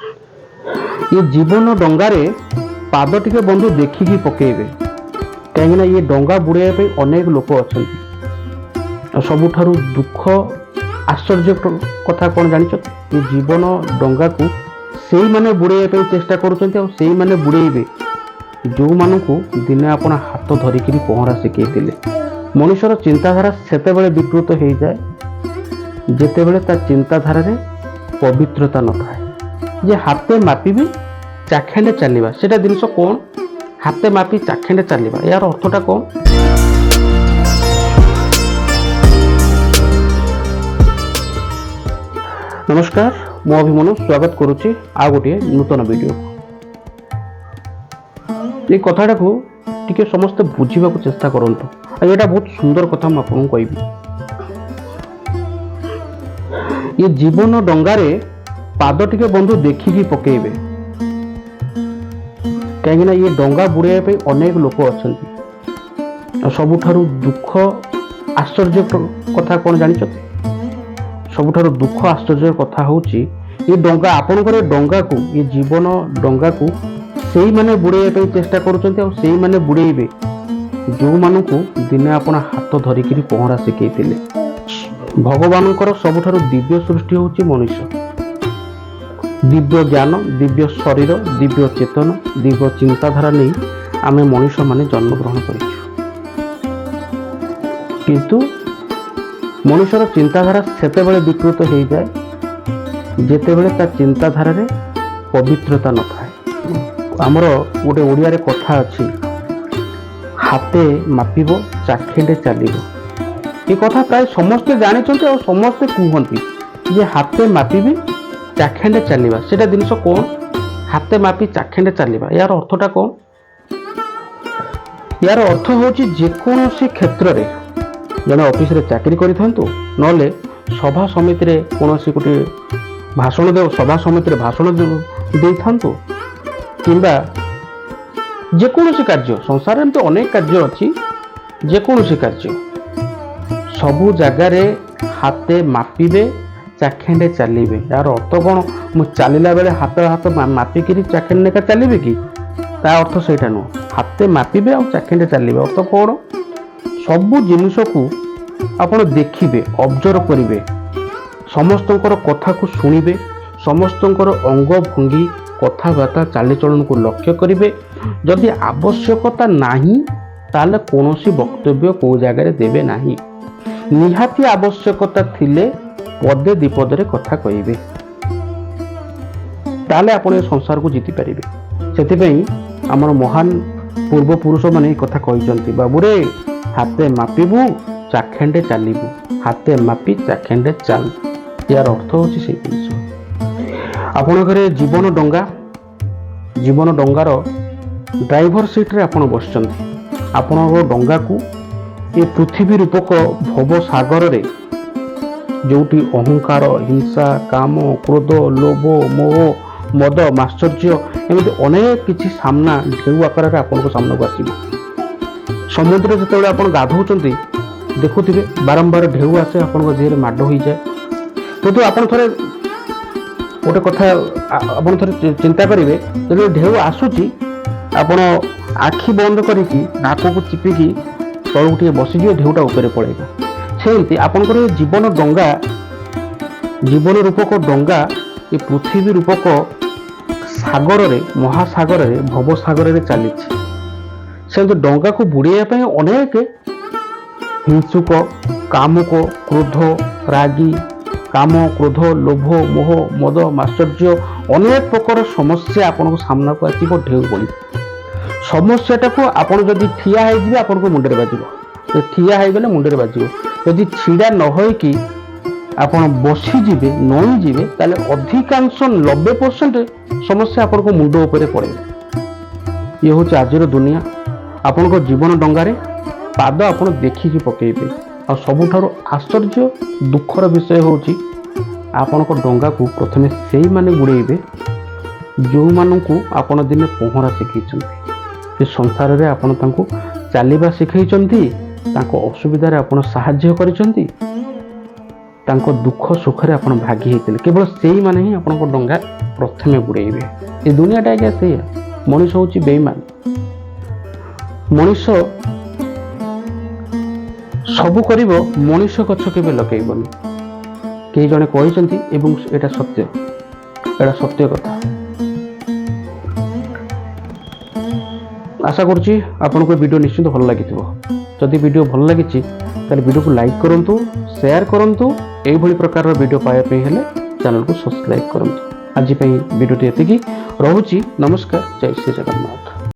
ये जीवन डंगारे पाद टिके बंधु देखिकी पकेबे कहीं ये डंगा बुड़ाइबा अनेक लोक अच्छा सबुठारु दुख आश्चर्य कथा कौन जान ये जीवन डंगा को से मैंने बुड़ाइबा चेष्टा कर बुड़ेबे जो मानू दिने आपण हाथ धरिकी पहरा शिखई मनुष्यर चिंताधारा सेते विकृत हो जाए जेते ता चिंताधारा रे पवित्रता न थाए जे हाथे मापिबी चाखेंडे चलवा सेटा जिनस कौन हाथे मापी चाखेंडे चलवा यार अर्थटा कौन। नमस्कार मु अभिमनु स्वागत करुच्ची आ गोटे नूतन वीडियो ये कथाटा को टिके समस्ते बुझा चेष्टा करंतु यहाँ बहुत सुंदर कथा मुझे कहबी ये जीवन डंगारे पाद टिके बंधु देखिकी पकेबे कहीं ये डंगा बुड़ाइबा अनेक लोक अच्छा सबुठारु दुख आश्चर्य कथा कौन जान सबुठारु दुख आश्चर्य कथा हूँ ये डंगा आपणकर डंगा को ये जीवन डंगा को से मैंने बुड़ाइबा चेष्टा कर बुड़ेबे जो मानू दिने आपण हाथ धरिकी पहरा शिखई भगवान सबुठारु दिव्य सृष्टि हूँ मनुष्य दिव्य ज्ञान दिव्य शरीर दिव्य चेतन दिव्य चिंताधारा नहीं आमे मनुष्य माने जन्म ग्रहण करिछु किंतु मनुष्यर चिंताधारा सेते विकृत हो जाए जेते ता चिंताधारा रे पवित्रता न थाए आमर गोटे ओडिया रे कथा अछि हाथे मापिबो चाखेंडे चलिबो ये कथा प्राय समस्ते जानिछन्ते और समस्ते कहती जे हाथे मापिबी चाखेंडे चलवा सेटा जिनस कौन हाथे मापी चाखेंडे चलवा यार अर्थटा कौन यार अर्थ हूँ जेकोसी क्षेत्र में जड़े ऑफिस रे चाकरी करिथांतु नले सभा समिति रे कोनोसी गोटे भाषण दे सभा समिति रे भाषण दे थांतु किंबा जेकोसी कार्य संसार में तो अनेक कार्य अच्छी जेकोसी कार्य सबु जगार हाथे मापिबे चाखेंडे चलिए यार अर्थ कौन मु चलला बेले हाथ हाथ मापिकी चाखेंडे का चलिए कि ता अर्थ सेटा नुह हाथे मापिबे और चाखेंडे चलिए अर्थ कौन सबु जिनिस को आपण देखिबे ऑब्जर्व करिवे समस्तंकर कथा को सुनिबे समस्तंकर अंग भंगी कथबार्ता चालीचलन को लक्ष्य करिवे जदि आवश्यकता नाही ताले कोनोसी वक्तव्य को जगह देबे नाही निहाती आवश्यकता थिले पदे दीपदे कथा कहे ताले आपण संसार को जीति पारे से आमर महान पूर्वपुरुष मैंने कथा कहते बाबूरे हाथे मापिबू चाखेंडे चलू हाथे मापी चाखेंडे चल यार अर्थ हूँ से जिन आपण घरे जीवन डंगार ड्राइवर सीट रे आपण बस आपण डंगा को ये पृथ्वी रूपक भव सागर रे जोटी अहंकार हिंसा काम क्रोध लोभ मोह मद माश्चर्य एमती अनेक किसी सामना ढेउ आकार आपन सामना को आसो समुद्र जिते आप गाधौं देखुवे बारंबार ढेउ आसे आपण देह माड़ हो जाए किंतु आप थे गोटे कथा आप थे चिंता करेंगे जो ढेउ आसूची आपण आखि बंद करके नाक को चिपिकी तलू टे बसीजे ढेउटा ऊपर पड़ेगा सेमती आपंकर जीवन डंगा जीवन रूपक डंगा ये पृथ्वी रूपक सागर रे महासागर रे भव सागर रे चली सेमती डंगा को बुड़ाइबा अनेक हिंसुक कामुक क्रोध रागी काम क्रोध लोभ मोह मद माश्चर्य अनेक प्रकार समस्या आपन सामना को आसो ढेउ बोली समस्याटा को आपड़ जदि ठिया हो आपन को मुंडे बाजिबो ठिया हो गले मुंडे बाजिबो यदि छिड़ा न होइकी आपण बसीजे नईजे ताले अधिकांश 90% समस्या आपण को मुंड उपरे पड़े ये हूँ आज दुनिया आपण को जीवन डंगारे पाद आपण देखिकी पकेबे आ सबुठारु आश्चर्य दुखर विषय हूँ आपण को डंगा को प्रथमे से माने बुड़ेबे जो मानू आपण दिने पहरा शिखई संसार रे आपण तांको चलवा शिखई असुविधा आपण साहाय्य करिसंती ତାଙ୍କ ଦୁଃଖ ସୁଖରେ ଆପଣ ଭାଗି ହେଇଥିଲେ, କେବଳ ସେଇମାନେ ହିଁ ଆପଣଙ୍କ ଡଙ୍ଗା ପ୍ରଥମେ ବୁଡ଼େଇବେ। ଏ ଦୁନିଆଟା ଆଜ୍ଞା ସେଇଆ, ମଣିଷ ହେଉଛି ବେଇମାନ। ମଣିଷ ସବୁ କରିବ, ମଣିଷ ଗଛ କେବେ ଲଗେଇବନି। କେହି ଜଣେ କହିଛନ୍ତି ଏବଂ ଏଇଟା ସତ୍ୟ କଥା। ଆଶା କରୁଛି ଆପଣଙ୍କୁ ଭିଡ଼ିଓ ନିଶ୍ଚିତ ଭଲ ଲାଗିଥିବ। ଯଦି ଭିଡ଼ିଓ ଭଲ ଲାଗିଛି ତାହେଲେ ଭିଡ଼ିଓକୁ ଲାଇକ୍ କରନ୍ତୁ, ସେୟାର କରନ୍ତୁ। ଏଇଭଳି ପ୍ରକାରର ଭିଡ଼ିଓ ପାଇବା ପାଇଁ ହେଲେ ଚ୍ୟାନେଲକୁ ସବସ୍କ୍ରାଇବ୍ କରନ୍ତୁ। ଆଜି ପାଇଁ ଭିଡ଼ିଓଟି ଏତିକି, ରହୁଛି। ନମସ୍କାର, ଜୟ ଶ୍ରୀ ଜଗନ୍ନାଥ।